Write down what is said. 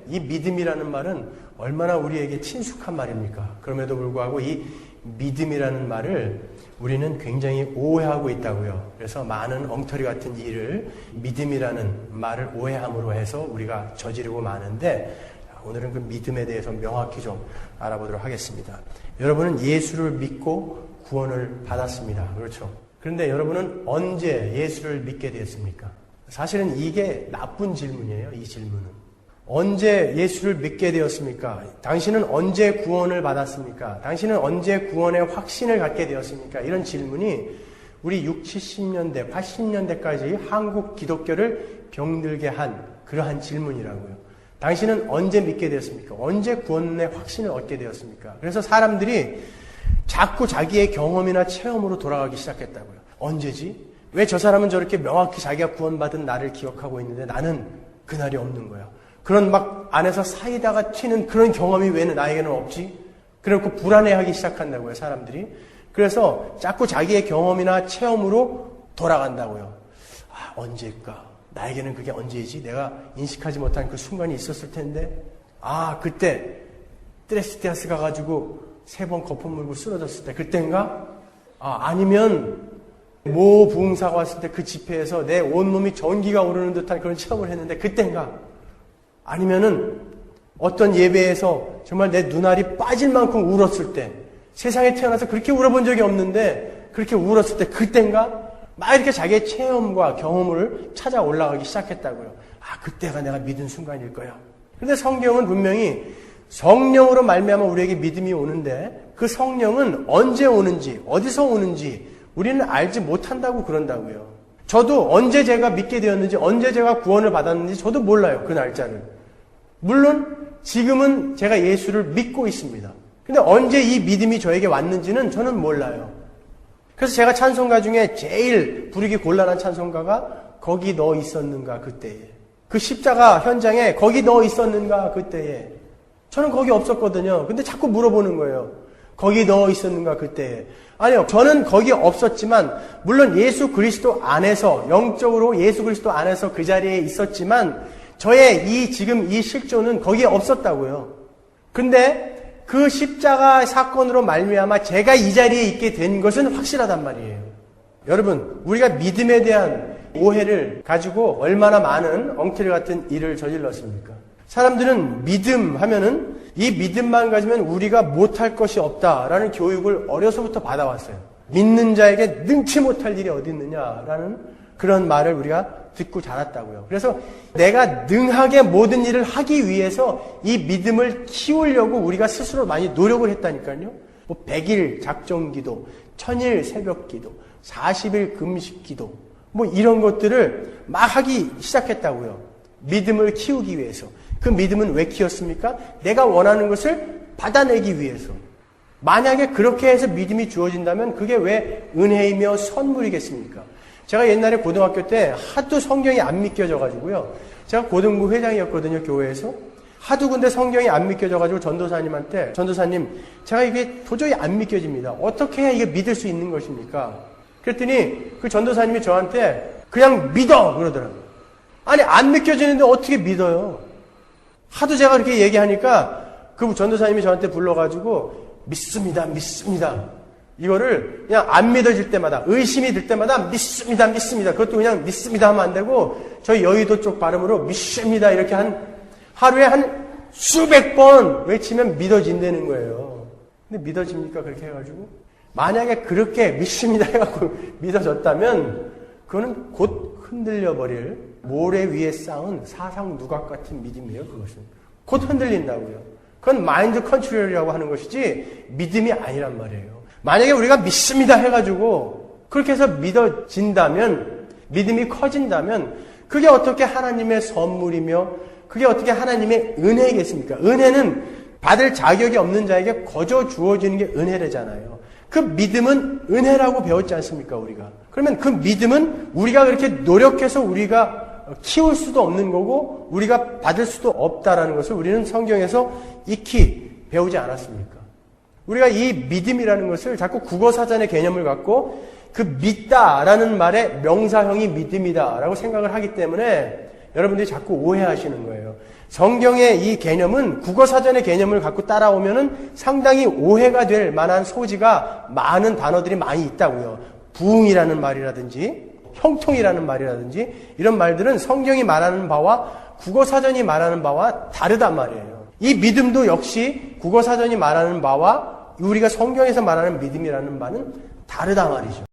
이 믿음이라는 말은 얼마나 우리에게 친숙한 말입니까? 그럼에도 불구하고 이 믿음이라는 말을 우리는 굉장히 오해하고 있다고요. 그래서 많은 엉터리 같은 일을 믿음이라는 말을 오해함으로 해서 우리가 저지르고 마는데, 오늘은 그 믿음에 대해서 명확히 좀 알아보도록 하겠습니다. 여러분은 예수를 믿고 구원을 받았습니다. 그렇죠? 그런데 여러분은 언제 예수를 믿게 되었습니까? 사실은 이게 나쁜 질문이에요. 이 질문은. 언제 예수를 믿게 되었습니까? 당신은 언제 구원을 받았습니까? 당신은 언제 구원의 확신을 갖게 되었습니까? 이런 질문이 우리 60, 70년대, 80년대까지 한국 기독교를 병들게 한 그러한 질문이라고요. 당신은 언제 믿게 되었습니까? 언제 구원의 확신을 얻게 되었습니까? 그래서 사람들이 자꾸 자기의 경험이나 체험으로 돌아가기 시작했다고요. 언제지? 왜 저 사람은 저렇게 명확히 자기가 구원받은 날을 기억하고 있는데 나는 그날이 없는 거야? 그런 막 안에서 사이다가 튀는 그런 경험이 왜 나에게는 없지? 그래놓고 불안해하기 시작한다고요, 사람들이. 그래서 자꾸 자기의 경험이나 체험으로 돌아간다고요. 아, 언제일까? 나에게는 그게 언제이지? 내가 인식하지 못한 그 순간이 있었을 텐데. 아, 그때 트레스티아스 가가지고 3번 거품 물고 쓰러졌을 때 그때인가? 아, 아니면 모 부흥사가 왔을 때 그 집회에서 내 온몸이 전기가 오르는 듯한 그런 체험을 했는데 그때인가? 아니면은 어떤 예배에서 정말 내 눈알이 빠질 만큼 울었을 때, 세상에 태어나서 그렇게 울어본 적이 없는데 그렇게 울었을 때 그때인가? 막 이렇게 자기의 체험과 경험을 찾아 올라가기 시작했다고요. 아, 그때가 내가 믿은 순간일 거야. 그런데 성경은 분명히 성령으로 말미암아 우리에게 믿음이 오는데 그 성령은 언제 오는지, 어디서 오는지 우리는 알지 못한다고 그런다고요. 저도 언제 제가 믿게 되었는지, 언제 제가 구원을 받았는지 저도 몰라요, 그 날짜를. 물론 지금은 제가 예수를 믿고 있습니다. 근데 언제 이 믿음이 저에게 왔는지는 저는 몰라요. 그래서 제가 찬송가 중에 제일 부르기 곤란한 찬송가가 거기 너 있었는가 그때에. 그 십자가 현장에 거기 너 있었는가 그때에. 저는 거기 없었거든요. 근데 자꾸 물어보는 거예요. 거기 너 있었는가 그때에. 아니요, 저는 거기 없었지만 물론 예수 그리스도 안에서, 영적으로 예수 그리스도 안에서 그 자리에 있었지만 저의 지금 이 실존은 거기에 없었다고요. 근데 그 십자가 사건으로 말미암아 제가 이 자리에 있게 된 것은 확실하단 말이에요. 여러분, 우리가 믿음에 대한 오해를 가지고 얼마나 많은 엉터리 같은 일을 저질렀습니까? 사람들은 믿음 하면은 이 믿음만 가지면 우리가 못할 것이 없다라는 교육을 어려서부터 받아왔어요. 믿는 자에게 능치 못할 일이 어디 있느냐라는 그런 말을 우리가 듣고 자랐다고요. 그래서 내가 능하게 모든 일을 하기 위해서 이 믿음을 키우려고 우리가 스스로 많이 노력을 했다니까요. 뭐 100일 작정기도, 1000일 새벽기도, 40일 금식기도, 뭐 이런 것들을 막 하기 시작했다고요. 믿음을 키우기 위해서. 그 믿음은 왜 키웠습니까? 내가 원하는 것을 받아내기 위해서. 만약에 그렇게 해서 믿음이 주어진다면 그게 왜 은혜이며 선물이겠습니까? 제가 옛날에 고등학교 때 하도 성경이 안 믿겨져가지고요. 제가 고등부 회장이었거든요, 교회에서. 하도 근데 성경이 안 믿겨져가지고 전도사님한테, 전도사님, 제가 이게 도저히 안 믿겨집니다. 어떻게 해야 이게 믿을 수 있는 것입니까? 그랬더니 그 전도사님이 저한테 그냥 믿어! 그러더라고요. 아니, 안 믿겨지는데 어떻게 믿어요? 하도 제가 그렇게 얘기하니까 그 전도사님이 저한테 불러가지고 믿습니다, 믿습니다. 이거를 그냥 안 믿어질 때마다, 의심이 들 때마다 믿습니다, 믿습니다. 그것도 그냥 믿습니다 하면 안 되고 저희 여의도 쪽 발음으로 믿습니다 이렇게 하루에 한 수백 번 외치면 믿어진다는 거예요. 근데 믿어집니까? 그렇게 해가지고? 만약에 그렇게 믿습니다 해갖고 믿어졌다면 그거는 곧 흔들려버릴 모래 위에 쌓은 사상 누각 같은 믿음이에요. 그것은 곧 흔들린다고요. 그건 마인드 컨트롤이라고 하는 것이지 믿음이 아니란 말이에요. 만약에 우리가 믿습니다 해가지고 그렇게 해서 믿어진다면, 믿음이 커진다면 그게 어떻게 하나님의 선물이며 그게 어떻게 하나님의 은혜이겠습니까? 은혜는 받을 자격이 없는 자에게 거저 주어지는 게 은혜래잖아요. 그 믿음은 은혜라고 배웠지 않습니까, 우리가? 그러면 그 믿음은 우리가 그렇게 노력해서 우리가 키울 수도 없는 거고 우리가 받을 수도 없다라는 것을 우리는 성경에서 익히 배우지 않았습니까? 우리가 이 믿음이라는 것을 자꾸 국어사전의 개념을 갖고 그 믿다라는 말의 명사형이 믿음이다라고 생각을 하기 때문에 여러분들이 자꾸 오해하시는 거예요. 성경의 이 개념은 국어사전의 개념을 갖고 따라오면은 상당히 오해가 될 만한 소지가 많은 단어들이 많이 있다고요. 부흥이라는 말이라든지 형통이라는 말이라든지 이런 말들은 성경이 말하는 바와 국어사전이 말하는 바와 다르단 말이에요. 이 믿음도 역시 국어사전이 말하는 바와 우리가 성경에서 말하는 믿음이라는 바는 다르다 말이죠.